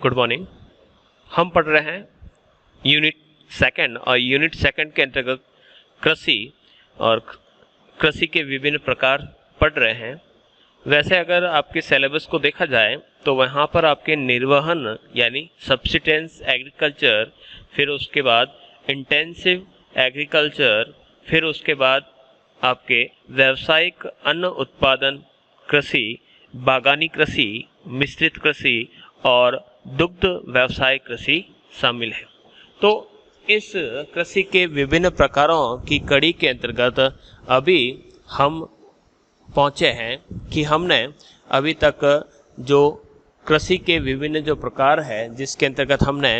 Good morning. हम पढ़ रहे हैं यूनिट सेकंड और यूनिट सेकंड के अंतर्गत कृषि और कृषि के विभिन्न प्रकार पढ़ रहे हैं। वैसे अगर आपके सिलेबस को देखा जाए तो वहाँ पर आपके निर्वहन यानी सब्सिस्टेंस एग्रीकल्चर, फिर उसके बाद इंटेंसिव एग्रीकल्चर, फिर उसके बाद आपके व्यावसायिक अन्न उत्पादन कृषि, बागानी कृषि, मिश्रित कृषि और दुग्ध व्यवसाय कृषि शामिल है। तो इस कृषि के विभिन्न प्रकारों की कड़ी के अंतर्गत अभी हम पहुँचे हैं कि हमने अभी तक जो कृषि के विभिन्न जो प्रकार है, जिसके अंतर्गत हमने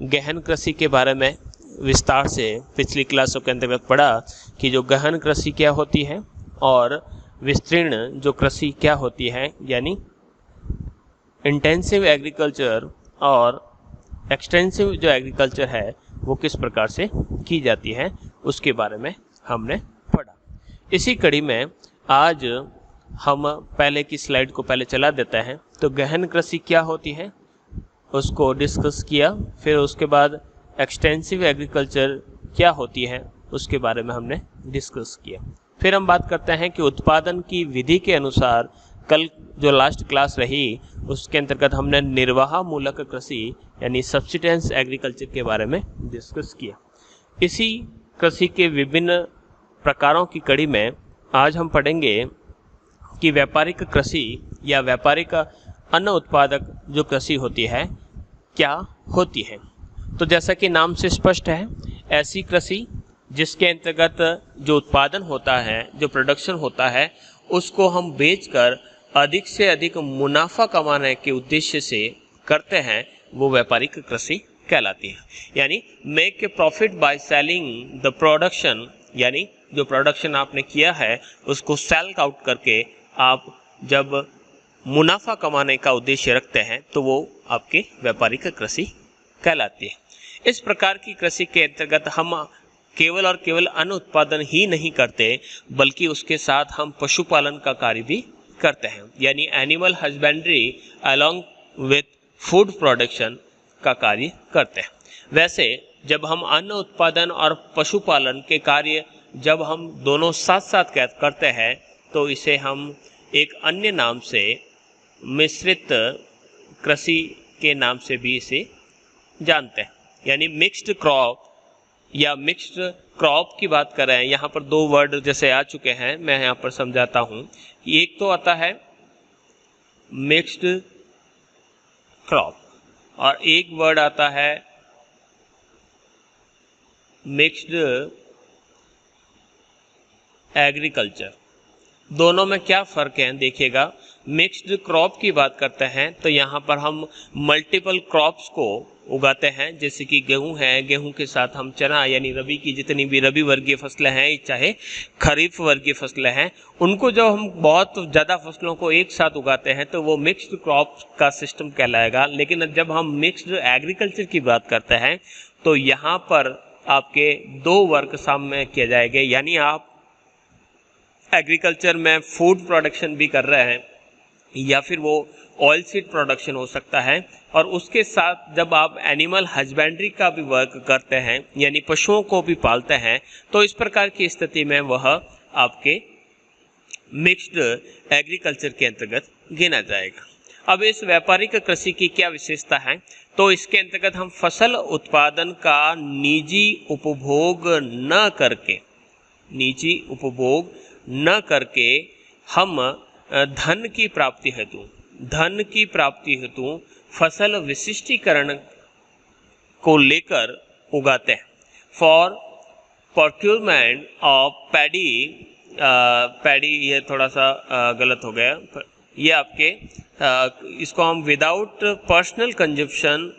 गहन कृषि के बारे में विस्तार से पिछली क्लासों के अंतर्गत पढ़ा कि जो गहन कृषि क्या होती है और विस्तीर्ण जो कृषि क्या होती है, यानी इंटेंसिव एग्रीकल्चर और एक्सटेंसिव जो एग्रीकल्चर है वो किस प्रकार से की जाती है, उसके बारे में हमने पढ़ा। इसी कड़ी में आज हम पहले की स्लाइड को पहले चला देते हैं। तो गहन कृषि क्या होती है उसको डिस्कस किया, फिर उसके बाद एक्सटेंसिव एग्रीकल्चर क्या होती है उसके बारे में हमने डिस्कस किया। फिर हम बात करते हैं कि उत्पादन की विधि के अनुसार कल जो लास्ट क्लास रही उसके अंतर्गत हमने निर्वाह मूलक कृषि यानी सब्सिस्टेंस एग्रीकल्चर के बारे में डिस्कस किया। इसी कृषि के विभिन्न प्रकारों की कड़ी में आज हम पढ़ेंगे कि व्यापारिक कृषि या व्यापारिक अन्न उत्पादक जो कृषि होती है क्या होती है। तो जैसा कि नाम से स्पष्ट है, ऐसी कृषि जिसके अंतर्गत जो उत्पादन होता है, जो प्रोडक्शन होता है, उसको हम बेचकर अधिक से अधिक मुनाफा कमाने के उद्देश्य से करते हैं, वो व्यापारिक कृषि कहलाती है। यानी make a profit by selling the production, यानी जो प्रोडक्शन आपने किया है उसको सेल आउट करके आप जब मुनाफा कमाने का उद्देश्य रखते हैं तो वो आपके व्यापारिक कृषि कहलाती है। इस प्रकार की कृषि के अंतर्गत हम केवल और केवल अन्न उत्पादन ही नहीं करते, बल्कि उसके साथ हम पशुपालन का कार्य भी करते हैं, यानी animal husbandry along with food production का कार्य करते हैं। वैसे जब हम अन्न उत्पादन और पशुपालन के कार्य जब हम दोनों साथ साथ करते हैं तो इसे हम एक अन्य नाम से मिश्रित कृषि के नाम से भी इसे जानते हैं, यानी मिक्स्ड क्रॉप या मिक्स्ड क्रॉप की बात कर रहे हैं। यहाँ पर दो वर्ड जैसे आ चुके हैं, मैं यहाँ पर समझाता हूँ। एक तो आता है मिक्स्ड क्रॉप और एक वर्ड आता है मिक्स्ड एग्रीकल्चर। दोनों में क्या फ़र्क है देखिएगा। मिक्स्ड क्रॉप की बात करते हैं तो यहाँ पर हम मल्टीपल क्रॉप्स को उगाते हैं, जैसे कि गेहूं है, गेहूं के साथ हम चना यानी रबी की जितनी भी रबी वर्गीय फसलें हैं चाहे खरीफ वर्गीय फसलें हैं, उनको जब हम बहुत ज़्यादा फसलों को एक साथ उगाते हैं तो वो मिक्स्ड क्रॉप का सिस्टम कहलाएगा। लेकिन जब हम मिक्स्ड एग्रीकल्चर की बात करते हैं तो यहाँ पर आपके दो वर्ग सामने किए जाएंगे, यानी आप एग्रीकल्चर में फूड प्रोडक्शन भी कर रहे हैं या फिर वो ऑयल सीड प्रोडक्शन हो सकता है, और उसके साथ जब आप एनिमल हस्बेंड्री का भी वर्क करते हैं यानी पशुओं को भी पालते हैं, तो इस प्रकार की स्थिति में वह आपके मिक्स्ड एग्रीकल्चर के अंतर्गत गिना जाएगा। अब इस व्यापारिक कृषि की क्या विशेषता है, तो इसके अंतर्गत हम फसल उत्पादन का निजी उपभोग न करके हम धन की प्राप्ति हेतु फसल विशिष्टीकरण को लेकर उगाते हैं। फॉर प्रोक्योरमेंट ऑफ पैडी ये थोड़ा सा गलत हो गया, ये आपके इसको हम without personal consumption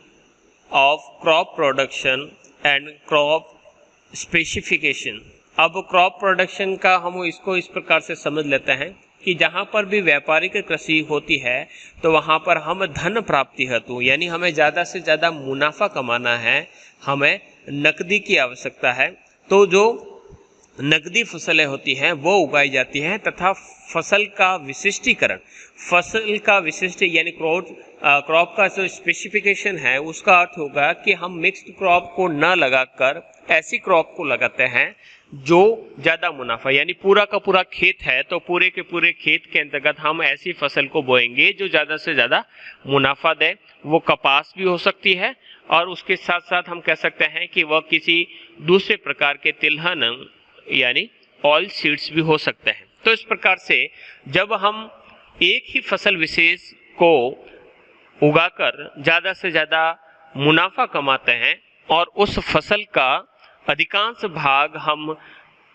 of crop production and crop specification. अब क्रॉप प्रोडक्शन का हम इसको इस प्रकार से समझ लेते हैं कि जहाँ पर भी व्यापारिक कृषि होती है तो वहाँ पर हम धन प्राप्ति हेतु, यानी हमें ज़्यादा से ज़्यादा मुनाफा कमाना है, हमें नकदी की आवश्यकता है, तो जो नकदी फसलें होती हैं वो उगाई जाती हैं, तथा फसल का विशिष्ट यानी क्रॉप का जो स्पेसिफिकेशन है उसका अर्थ होगा कि हम मिक्स्ड क्रॉप को न लगाकर ऐसी क्रॉप को लगाते हैं जो ज़्यादा मुनाफा, यानी पूरा का पूरा खेत है तो पूरे के पूरे खेत के अंतर्गत हम ऐसी फसल को बोएंगे जो ज़्यादा से ज़्यादा मुनाफा दे। वो कपास भी हो सकती है और उसके साथ साथ हम कह सकते हैं कि वह किसी दूसरे प्रकार के तिलहन यानी ऑयल सीड्स भी हो सकते हैं। तो इस प्रकार से जब हम एक ही फसल विशेष को उगाकर ज़्यादा से ज़्यादा मुनाफा कमाते हैं और उस फसल का अधिकांश भाग हम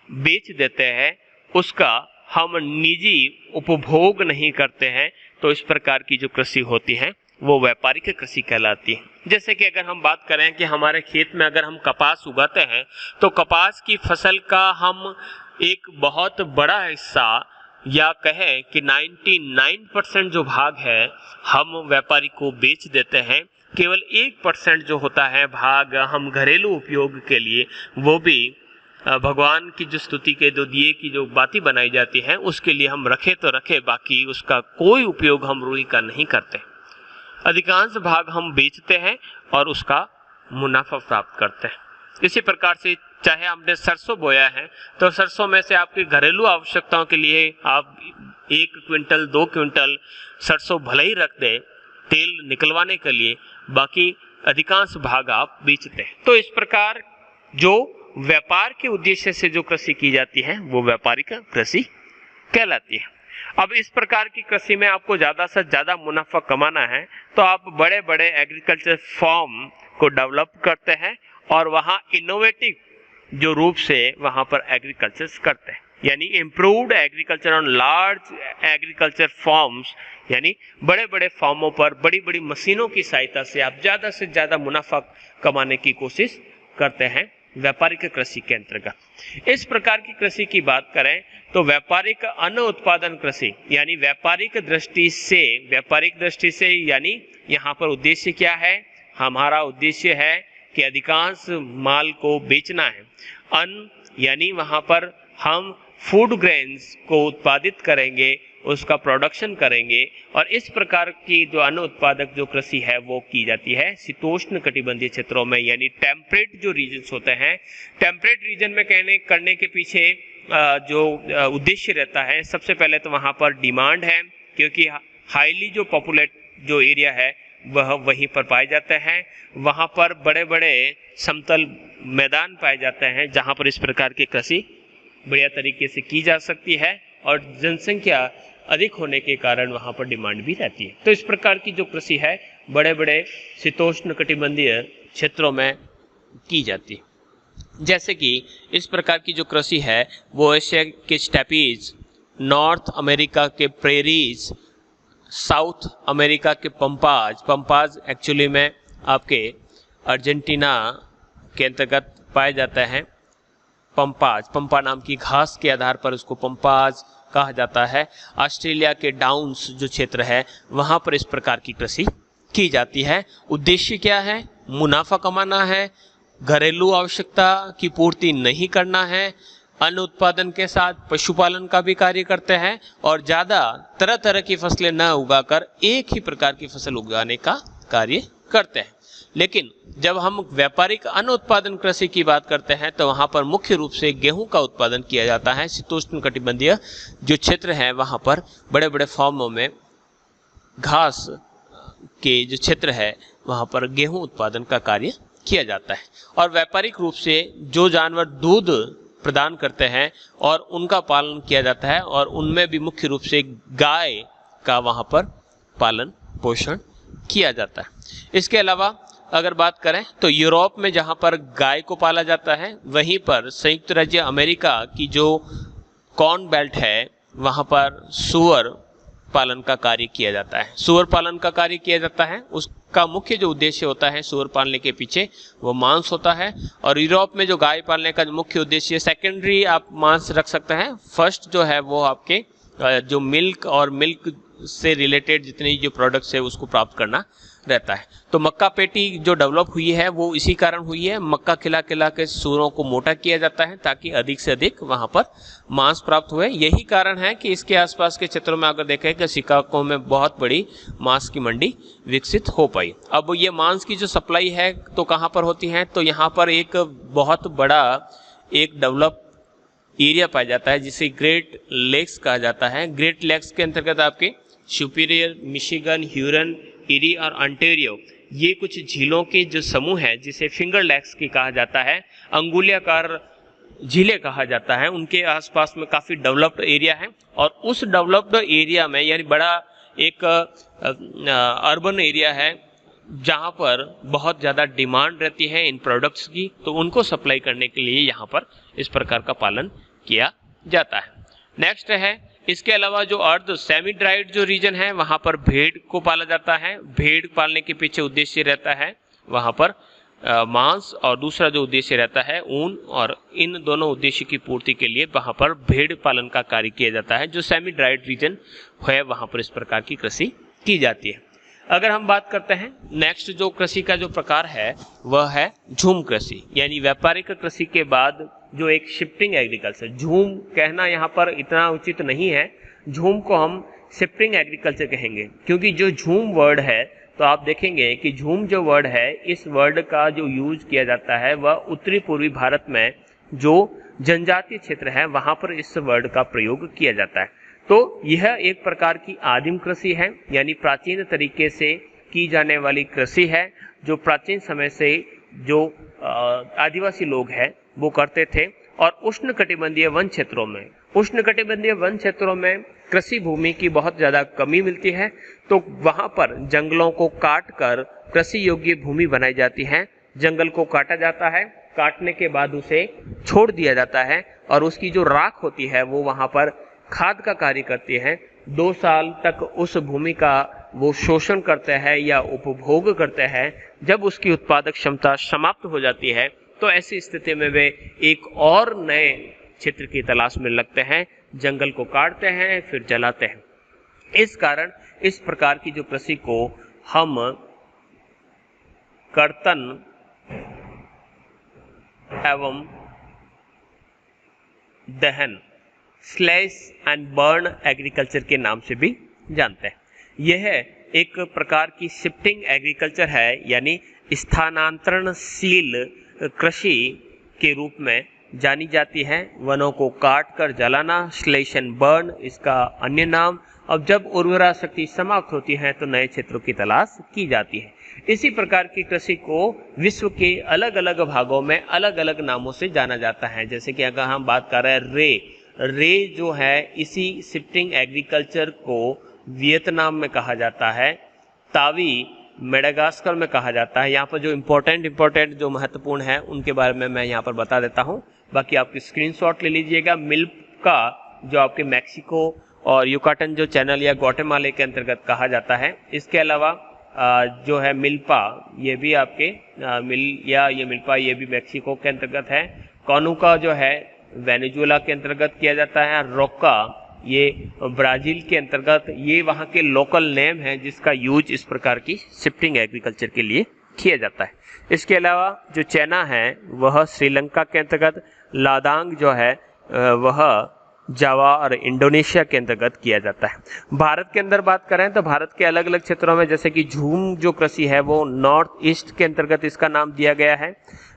बेच देते हैं, उसका हम निजी उपभोग नहीं करते हैं, तो इस प्रकार की जो कृषि होती है वो व्यापारिक कृषि कहलाती है। जैसे कि अगर हम बात करें कि हमारे खेत में अगर हम कपास उगाते हैं तो कपास की फसल का हम एक बहुत बड़ा हिस्सा या कहें कि 99% जो भाग है हम व्यापारी को बेच देते हैं। केवल 1% जो होता है भाग हम घरेलू उपयोग के लिए, वो भी भगवान की जो स्तुति के दो दिए की जो बाती बनाई जाती है उसके लिए हम रखे तो रखे, बाकी उसका कोई उपयोग हम रुई का नहीं करते। अधिकांश भाग हम बेचते हैं और उसका मुनाफा प्राप्त करते हैं। इसी प्रकार से चाहे हमने सरसों बोया है तो सरसों में से आपकी घरेलू आवश्यकताओं के लिए आप 1 क्विंटल 2 क्विंटल सरसों भले ही रख दें तेल निकलवाने के लिए, बाकी अधिकांश भाग आप बेचते हैं। तो इस प्रकार जो व्यापार के उद्देश्य से जो कृषि की जाती है वो व्यापारिक कृषि कहलाती है। अब इस प्रकार की कृषि में आपको ज़्यादा से ज़्यादा मुनाफा कमाना है तो आप बड़े बड़े एग्रीकल्चर फॉर्म को डेवलप करते हैं और वहाँ इनोवेटिव जो रूप से वहाँ पर एग्रीकल्चर करते हैं, यानी improved agriculture on large agriculture forms, यानी बड़े बड़े फॉर्मों पर बड़ी बड़ी मशीनों की सहायता से आप ज़्यादा से ज़्यादा मुनाफा कमाने की कोशिश करते हैं व्यापारिक कृषि के अंतर्गत। इस प्रकार की कृषि की बात करें तो व्यापारिक अन्न उत्पादन कृषि, यानी व्यापारिक दृष्टि से यानी यहाँ पर उद्देश्य क्या है, हमारा उद्देश्य है कि अधिकांश माल को बेचना है। अन्न यानी वहाँ पर हम फूड ग्रेन्स को उत्पादित करेंगे, उसका प्रोडक्शन करेंगे, और इस प्रकार की जो अन्न उत्पादक जो कृषि है वो की जाती है शीतोष्ण कटिबंधीय क्षेत्रों में, यानी टेम्परेट जो रीजन्स होते हैं। टेम्परेट रीजन में करने के पीछे जो उद्देश्य रहता है, सबसे पहले तो वहाँ पर डिमांड है, क्योंकि हाईली जो पॉपुलेट जो एरिया है वह वहीं पर पाए जाते हैं। वहाँ पर बड़े बड़े समतल मैदान पाए जाते हैं जहाँ पर इस प्रकार की कृषि बढ़िया तरीके से की जा सकती है और जनसंख्या अधिक होने के कारण वहाँ पर डिमांड भी रहती है। तो इस प्रकार की जो कृषि है बड़े बड़े शीतोष्ण कटिबंधीय क्षेत्रों में की जाती है। जैसे कि इस प्रकार की जो कृषि है वो एशिया के स्टेपीज, नॉर्थ अमेरिका के प्रेरीज, साउथ अमेरिका के पंपाज एक्चुअली में आपके अर्जेंटीना के अंतर्गत पाए जाते हैं। पंपा नाम की घास के आधार पर उसको पंपाज कहा जाता है। ऑस्ट्रेलिया के डाउन्स जो क्षेत्र है वहाँ पर इस प्रकार की कृषि की जाती है। उद्देश्य क्या है? मुनाफा कमाना है, घरेलू आवश्यकता की पूर्ति नहीं करना है, अन्न उत्पादन के साथ पशुपालन का भी कार्य करते हैं और ज़्यादा तरह तरह की फसलें न उगाकर एक ही प्रकार की फसल उगाने का कार्य करते हैं। लेकिन जब हम व्यापारिक अन्न उत्पादन कृषि की बात करते हैं तो वहाँ पर मुख्य रूप से गेहूं का उत्पादन किया जाता है। शीतोष्ण कटिबंधीय जो क्षेत्र है वहाँ पर बड़े बड़े फार्मों में घास के जो क्षेत्र है वहाँ पर गेहूं उत्पादन का कार्य किया जाता है। और व्यापारिक रूप से जो जानवर दूध प्रदान करते हैं और उनका पालन किया जाता है और उनमें भी मुख्य रूप से गाय का वहाँ पर पालन पोषण किया जाता है। इसके अलावा अगर बात करें तो यूरोप में जहाँ पर गाय को पाला जाता है वहीं पर संयुक्त राज्य अमेरिका की जो कॉर्न बेल्ट है वहाँ पर सूअर पालन का कार्य किया जाता है। सूअर पालन का कार्य किया जाता है, उसका मुख्य जो उद्देश्य होता है सूअर पालने के पीछे वो मांस होता है। और यूरोप में जो गाय पालने का जो मुख्य उद्देश्य सेकेंडरी आप मांस रख सकते हैं, फर्स्ट जो है वो आपके जो मिल्क और मिल्क से रिलेटेड जितनी जो प्रोडक्ट्स है उसको प्राप्त करना रहता है। तो मक्का पेटी जो डेवलप हुई है वो इसी कारण हुई है, मक्का खिला खिला के सूरों को मोटा किया जाता है ताकि अधिक से अधिक वहाँ पर मांस प्राप्त हुए। यही कारण है कि इसके आसपास के क्षेत्रों में अगर देखें कि शिकागो में बहुत बड़ी मांस की मंडी विकसित हो पाई। अब ये मांस की जो सप्लाई है तो कहाँ पर होती है, तो यहाँ पर एक बहुत बड़ा एक डेवलप एरिया पाया जाता है जिसे ग्रेट लेक्स कहा जाता है। ग्रेट लेक्स के अंतर्गत आपके सुपीरियर, मिशिगन, ह्यूरन, इरी और ऑन्टेरियो ये कुछ झीलों के जो समूह है जिसे फिंगर लेक्स की कहा जाता है, अंगुलियाकार झीलें कहा जाता है, उनके आसपास में काफ़ी डेवलप्ड एरिया है। और उस डेवलप्ड एरिया में यानी बड़ा एक अर्बन एरिया है जहाँ पर बहुत ज़्यादा डिमांड रहती है इन प्रोडक्ट्स की, तो उनको सप्लाई करने के लिए यहाँ पर इस प्रकार का पालन किया जाता है। नेक्स्ट है, इसके अलावा जो अर्ध सेमी ड्राइड जो रीजन है वहाँ पर भेड़ को पाला जाता है। भेड़ पालने के पीछे उद्देश्य रहता है वहाँ पर मांस, और दूसरा जो उद्देश्य रहता है ऊन, और इन दोनों उद्देश्य की पूर्ति के लिए वहाँ पर भेड़ पालन का कार्य किया जाता है। जो सेमी ड्राइड रीजन है वहाँ पर इस प्रकार की कृषि की जाती है। अगर हम बात करते हैं नेक्स्ट जो कृषि का जो प्रकार है वह है झूम कृषि, यानी व्यापारिक कृषि के बाद जो एक शिफ्टिंग एग्रीकल्चर। झूम कहना यहाँ पर इतना उचित नहीं है, झूम को हम शिफ्टिंग एग्रीकल्चर कहेंगे, क्योंकि जो झूम वर्ड है तो आप देखेंगे कि झूम जो वर्ड है इस वर्ड का जो यूज किया जाता है वह उत्तरी पूर्वी भारत में जो जनजातीय क्षेत्र है वहाँ पर इस वर्ड का प्रयोग किया जाता है। तो यह एक प्रकार की आदिम कृषि है, यानी प्राचीन तरीके से की जाने वाली कृषि है जो प्राचीन समय से जो आदिवासी लोग हैं वो करते थे। और उष्णकटिबंधीय वन क्षेत्रों में कृषि भूमि की बहुत ज़्यादा कमी मिलती है, तो वहाँ पर जंगलों को काट कर कृषि योग्य भूमि बनाई जाती है। जंगल को काटा जाता है, काटने के बाद उसे छोड़ दिया जाता है और उसकी जो राख होती है वो वहाँ पर खाद का कार्य करती है। 2 साल तक उस भूमि का वो शोषण करते हैं या उपभोग करते हैं। जब उसकी उत्पादक क्षमता समाप्त हो जाती है तो ऐसी स्थिति में वे एक और नए क्षेत्र की तलाश में लगते हैं, जंगल को काटते हैं फिर जलाते हैं। इस कारण इस प्रकार की जो कृषि को हम कर्तन एवं दहन स्लैश एंड बर्न एग्रीकल्चर के नाम से भी जानते हैं। यह एक प्रकार की शिफ्टिंग एग्रीकल्चर है, यानी स्थानांतरणशील कृषि के रूप में जानी जाती है। वनों को काट कर जलाना, स्लैश एंड बर्न इसका अन्य नाम। अब जब उर्वरा शक्ति समाप्त होती है तो नए क्षेत्रों की तलाश की जाती है। इसी प्रकार की कृषि को विश्व के अलग अलग भागों में अलग अलग नामों से जाना जाता है। जैसे कि अगर हम बात कर रहे हैं रे जो है, इसी शिफ्टिंग एग्रीकल्चर को वियतनाम में कहा जाता है, तावी मेडागास्कर में कहा जाता है। यहाँ पर जो इम्पोर्टेंट जो महत्वपूर्ण है उनके बारे में मैं यहाँ पर बता देता हूँ, बाकी आपकी स्क्रीनशॉट ले लीजिएगा। मिल्पा जो आपके मैक्सिको और युकाटन जो चैनल या ग्वाटेमाला के अंतर्गत कहा जाता है। इसके अलावा जो है मिल्पा, ये भी आपके मिल्पा ये भी मैक्सिको के अंतर्गत है। कॉनुका जो है वेनेजुएला के अंतर्गत किया जाता है। रोका ये ब्राजील के अंतर्गत, ये वहाँ के लोकल नेम है जिसका यूज इस प्रकार की शिफ्टिंग एग्रीकल्चर के लिए किया जाता है। इसके अलावा जो चाइना है वह श्रीलंका के अंतर्गत, लादांग जो है वह जावा और इंडोनेशिया के अंतर्गत किया जाता है। भारत के अंदर बात करें तो भारत के अलग अलग क्षेत्रों में जैसे कि झूम जो कृषि है वो नॉर्थ ईस्ट के अंतर्गत इसका नाम दिया गया है।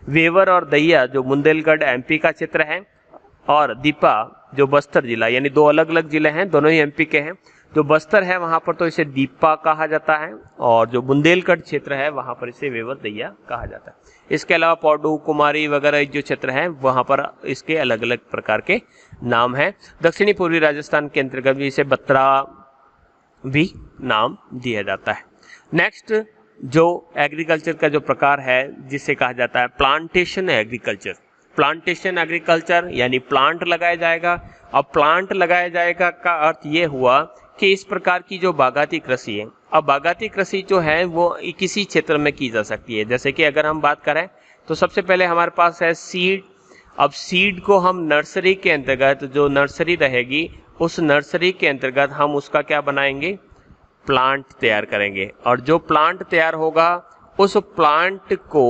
वेवर और दैया जो बुंदेलखंड एमपी का क्षेत्र है, और दीपा जो बस्तर जिला, यानी 2 अलग अलग जिले हैं, दोनों ही एमपी के हैं। जो बस्तर है वहाँ पर तो इसे दीपा कहा जाता है, और जो बुंदेलखंड क्षेत्र है वहाँ पर इसे वेवर दैया कहा जाता है। इसके अलावा पौडू, कुमारी वगैरह जो क्षेत्र हैं वहाँ पर इसके अलग अलग प्रकार के नाम हैं। दक्षिणी पूर्वी राजस्थान के अंतर्गत भी इसे बत्रा भी नाम दिया जाता है। नेक्स्ट जो एग्रीकल्चर का जो प्रकार है जिसे कहा जाता है प्लांटेशन एग्रीकल्चर। प्लांटेशन एग्रीकल्चर यानी प्लांट लगाया जाएगा। अब प्लांट लगाया जाएगा का अर्थ ये हुआ कि इस प्रकार की जो बागाती कृषि है, अब बागाती कृषि जो है वो किसी क्षेत्र में की जा सकती है। जैसे कि अगर हम बात करें तो सबसे पहले हमारे पास है सीड। अब सीड को हम नर्सरी के अंतर्गत, जो नर्सरी रहेगी उस नर्सरी के अंतर्गत हम उसका क्या बनाएंगे, प्लांट तैयार करेंगे। और जो प्लांट तैयार होगा उस प्लांट को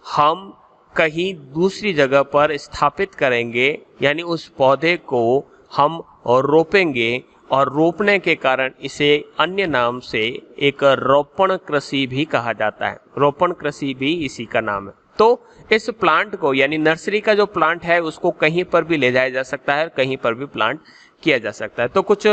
हम कहीं दूसरी जगह पर स्थापित करेंगे, यानी उस पौधे को हम रोपेंगे, और रोपने के कारण इसे अन्य नाम से एक रोपण कृषि भी कहा जाता है। रोपण कृषि भी इसी का नाम है। तो इस प्लांट को, यानी नर्सरी का जो प्लांट है, उसको कहीं पर भी ले जाया जा सकता है, कहीं पर भी प्लांट किया जा सकता है। तो कुछ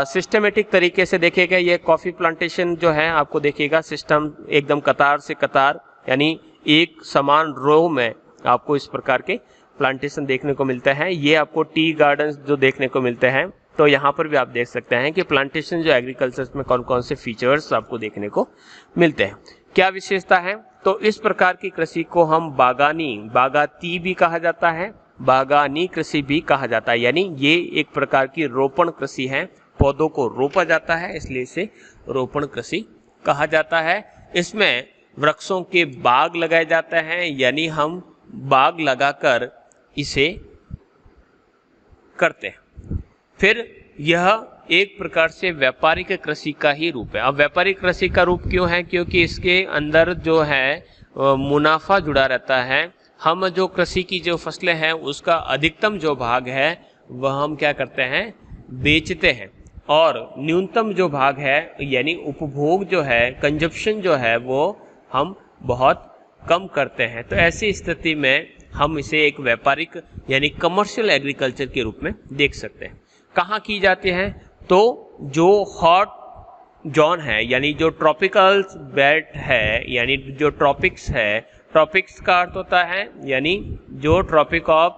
सिस्टमेटिक तरीके से देखिएगा, ये कॉफी प्लांटेशन जो है आपको देखिएगा सिस्टम एकदम कतार से कतार, यानी एक समान रो में आपको इस प्रकार के प्लांटेशन देखने को मिलते हैं। ये आपको टी गार्डन जो देखने को मिलते हैं, तो यहाँ पर भी आप देख सकते हैं कि प्लांटेशन जो एग्रीकल्चर में कौन कौन से फीचर्स आपको देखने को मिलते हैं, क्या विशेषता है। तो इस प्रकार की कृषि को हम बागाती भी कहा जाता है, बागानी कृषि भी कहा जाता है, यानी ये एक प्रकार की रोपण कृषि है, पौधों को रोपा जाता है, इसलिए इसे रोपण कृषि कहा जाता है। इसमें वृक्षों के बाग लगाए जाते हैं, यानी हम बाग लगाकर इसे करते हैं। फिर यह एक प्रकार से व्यापारिक कृषि का ही रूप है। अब व्यापारिक कृषि का रूप क्यों है, क्योंकि इसके अंदर जो है मुनाफा जुड़ा रहता है। हम जो कृषि की जो फसलें हैं उसका अधिकतम जो भाग है वह हम क्या करते हैं, बेचते हैं, और न्यूनतम जो भाग है यानी उपभोग जो है, कंजप्शन जो है, वो हम बहुत कम करते हैं। तो ऐसी स्थिति में हम इसे एक व्यापारिक यानी कमर्शियल एग्रीकल्चर के रूप में देख सकते हैं। कहाँ की जाती है, तो जो हॉट जोन है, यानी जो ट्रॉपिकल बेल्ट है, यानी जो ट्रॉपिक्स है, ट्रॉपिक्स का अर्थ होता है यानी जो ट्रॉपिक ऑफ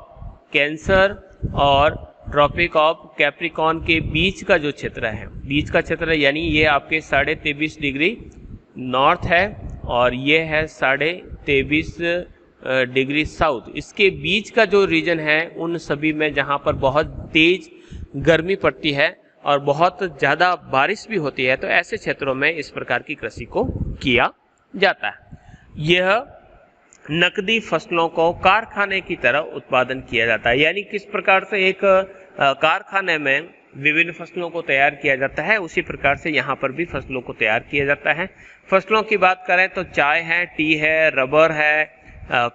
कैंसर और ट्रॉपिक ऑफ कैप्रिकॉन के बीच का जो क्षेत्र है, बीच का क्षेत्र है, यानी ये आपके 23.5 डिग्री नॉर्थ है और ये है 23.5 डिग्री साउथ। इसके बीच का जो रीजन है, उन सभी में जहाँ पर बहुत तेज गर्मी पड़ती है और बहुत ज़्यादा बारिश भी होती है, तो ऐसे क्षेत्रों में इस प्रकार की कृषि को किया जाता है। यह नकदी फसलों को कारखाने की तरह उत्पादन किया जाता है, यानी किस प्रकार से एक कारखाने में विभिन्न फसलों को तैयार किया जाता है, उसी प्रकार से यहाँ पर भी फसलों को तैयार किया जाता है। फसलों की बात करें तो चाय है, टी है, रबर है,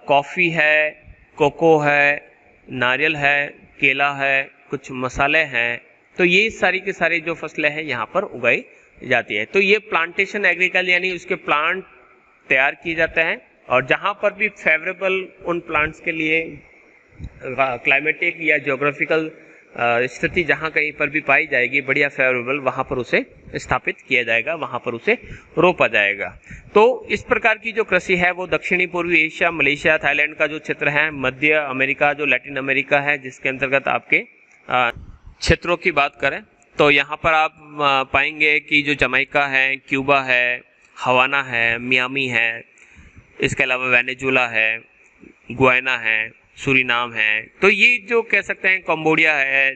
कॉफ़ी है, कोको है, नारियल है, केला है, कुछ मसाले हैं। तो ये सारी की सारी जो फसलें हैं यहाँ पर उगाई जाती है। तो ये प्लांटेशन एग्रीकल्चर यानी उसके प्लांट तैयार किए जाते हैं, और जहाँ पर भी फेवरेबल उन प्लांट्स के लिए क्लाइमेटिक या ज्योग्राफिकल स्थिति जहाँ कहीं पर भी पाई जाएगी बढ़िया फेवरेबल, वहाँ पर उसे स्थापित किया जाएगा, वहाँ पर उसे रोपा जाएगा। तो इस प्रकार की जो कृषि है वो दक्षिणी पूर्वी एशिया, मलेशिया, थाईलैंड का जो क्षेत्र है, मध्य अमेरिका जो लैटिन अमेरिका है, जिसके अंतर्गत आपके क्षेत्रों की बात करें तो यहाँ पर आप पाएंगे कि जो जमैका है, क्यूबा है, हवाना है, मियामी है, इसके अलावा वेनेजुला है, गुयाना है, सूरीनाम है। तो ये जो कह सकते हैं कंबोडिया है,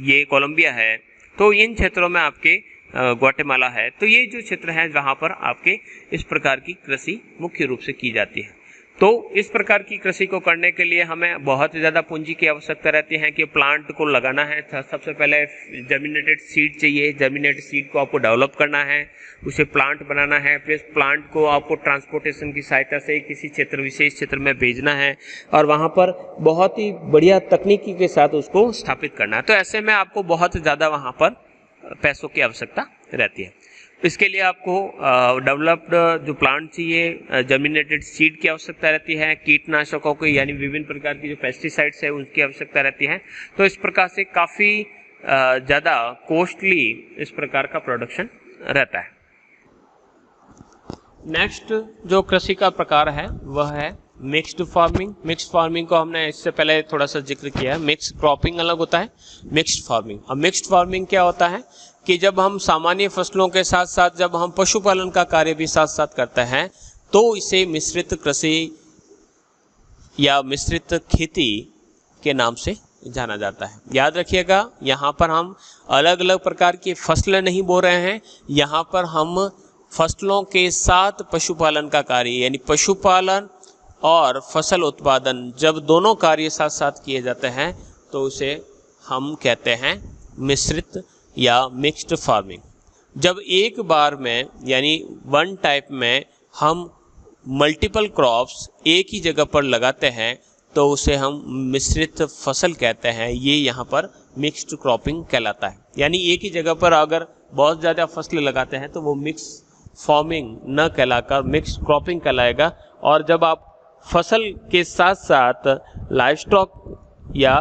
ये कोलंबिया है, तो इन क्षेत्रों में आपके ग्वाटेमाला है। तो ये जो क्षेत्र है वहाँ पर आपके इस प्रकार की कृषि मुख्य रूप से की जाती है। तो इस प्रकार की कृषि को करने के लिए हमें बहुत ज़्यादा पूंजी की आवश्यकता रहती है कि प्लांट को लगाना है। सबसे पहले जर्मिनेटेड सीड चाहिए, जर्मिनेटेड सीड को आपको डेवलप करना है, उसे प्लांट बनाना है, फिर प्लांट को आपको ट्रांसपोर्टेशन की सहायता से किसी क्षेत्र विशेष क्षेत्र में भेजना है और वहाँ पर बहुत ही बढ़िया तकनीकी के साथ उसको स्थापित करना है। तो ऐसे में आपको बहुत ज़्यादा वहाँ पर पैसों की आवश्यकता रहती है। इसके लिए आपको डेवलप्ड जो प्लांट चाहिए, जर्मिनेटेड सीड की आवश्यकता रहती है, कीटनाशकों की यानी विभिन्न प्रकार की जो पेस्टिसाइड्स है उनकी आवश्यकता रहती है। तो इस प्रकार से काफ़ी ज़्यादा कॉस्टली इस प्रकार का प्रोडक्शन रहता है। नेक्स्ट जो कृषि का प्रकार है वह है मिक्स्ड फार्मिंग। मिक्स्ड फार्मिंग को हमने इससे पहले थोड़ा सा जिक्र किया है। मिक्स्ड क्रॉपिंग अलग होता है, मिक्स्ड फार्मिंग। अब मिक्स्ड फार्मिंग क्या होता है कि जब हम सामान्य फसलों के साथ साथ जब हम पशुपालन का कार्य भी साथ साथ करते हैं तो इसे मिश्रित कृषि या मिश्रित खेती के नाम से जाना जाता है। याद रखिएगा, यहाँ पर हम अलग अलग प्रकार की फसलें नहीं बो रहे हैं, यहाँ पर हम फसलों के साथ पशुपालन का कार्य यानी पशुपालन और फसल उत्पादन जब दोनों कार्य साथ साथ किए जाते हैं तो उसे हम कहते हैं मिश्रित या मिक्स्ड फार्मिंग। जब एक बार में यानी वन टाइप में हम मल्टीपल क्रॉप्स एक ही जगह पर लगाते हैं तो उसे हम मिश्रित फसल कहते हैं। ये यहाँ पर मिक्स्ड क्रॉपिंग कहलाता है। यानी एक ही जगह पर अगर बहुत ज़्यादा फसल लगाते हैं तो वो मिक्स फार्मिंग न कहलाकर मिक्स क्रॉपिंग कहलाएगा। और जब आप फसल के साथ साथ लाइव स्टॉक या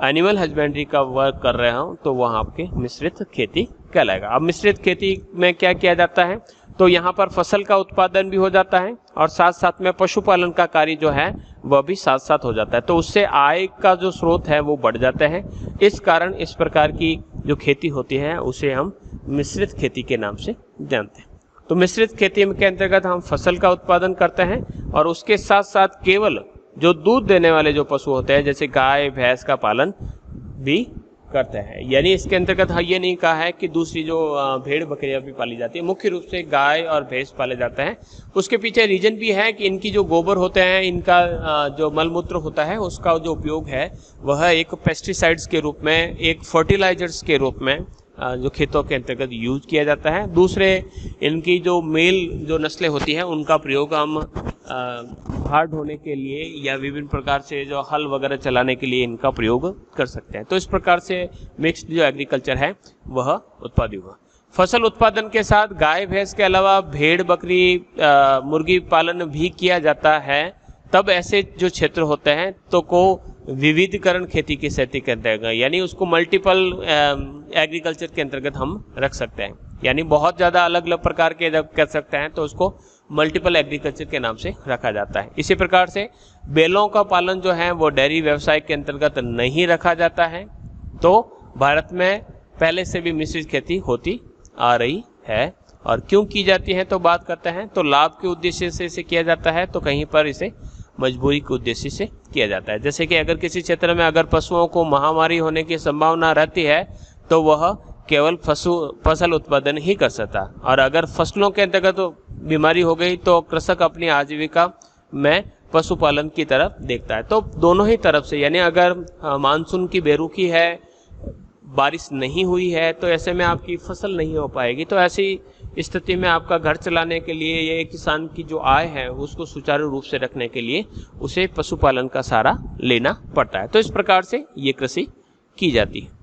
एनिमल हस्बेंड्री का वर्क कर रहे हो तो वह आपके मिश्रित खेती कहलाएगा। अब मिश्रित खेती में क्या किया जाता है, तो यहाँ पर फसल का उत्पादन भी हो जाता है और साथ साथ में पशुपालन का कार्य जो है वह भी साथ साथ हो जाता है। तो उससे आय का जो स्रोत है वो बढ़ जाता है। इस कारण इस प्रकार की जो खेती होती है उसे हम मिश्रित खेती के नाम से जानते हैं। तो मिश्रित खेती के अंतर्गत हम फसल का उत्पादन करते हैं और उसके साथ साथ केवल जो दूध देने वाले जो पशु होते हैं जैसे गाय भैंस का पालन भी करते हैं। यानी इसके अंतर्गत ये नहीं कहा है कि दूसरी जो भेड़ बकरियां भी पाली जाती है, मुख्य रूप से गाय और भैंस पाले जाते हैं। उसके पीछे रीजन भी है कि इनकी जो गोबर होते हैं, इनका जो मलमूत्र होता है उसका जो उपयोग है वह एक पेस्टिसाइड्स के रूप में, एक फर्टिलाइजर्स के रूप में जो खेतों के अंतर्गत यूज किया जाता है। दूसरे इनकी जो मेल जो नस्लें होती हैं उनका प्रयोग हम भार ढोने के लिए या विभिन्न प्रकार से जो हल वगैरह चलाने के लिए इनका प्रयोग कर सकते हैं। तो इस प्रकार से मिक्स्ड जो एग्रीकल्चर है वह उत्पादित हुआ। फसल उत्पादन के साथ गाय भैंस के अलावा भेड़ बकरी मुर्गी पालन भी किया जाता है। तब ऐसे जो क्षेत्र होते हैं तो को विविधीकरण खेती की स्थिति के अंतर्गत, यानी उसको मल्टीपल एग्रीकल्चर के अंतर्गत हम रख सकते हैं। यानी बहुत ज़्यादा अलग अलग प्रकार के जब कर सकते हैं तो उसको मल्टीपल एग्रीकल्चर के नाम से रखा जाता है। इसी प्रकार से बैलों का पालन जो है वो डेयरी व्यवसाय के अंतर्गत नहीं रखा जाता है। तो भारत में पहले से भी मिश्रित खेती होती आ रही है। और क्यों की जाती है तो बात करते हैं, तो लाभ के उद्देश्य से इसे किया जाता है, तो कहीं पर इसे मजबूरी के उद्देश्य से किया जाता है। जैसे कि अगर किसी क्षेत्र में अगर पशुओं को महामारी होने की संभावना रहती है तो वह केवल फसल उत्पादन ही कर सकता है। और अगर फसलों के अंतर्गत बीमारी हो गई तो कृषक अपनी आजीविका में पशुपालन की तरफ देखता है। तो दोनों ही तरफ से, यानी अगर मानसून की बेरुखी है, बारिश नहीं हुई है, तो ऐसे में आपकी फसल नहीं हो पाएगी। तो ऐसी स्थिति में आपका घर चलाने के लिए या किसान की जो आय है उसको सुचारू रूप से रखने के लिए उसे पशुपालन का सहारा लेना पड़ता है। तो इस प्रकार से ये कृषि की जाती है।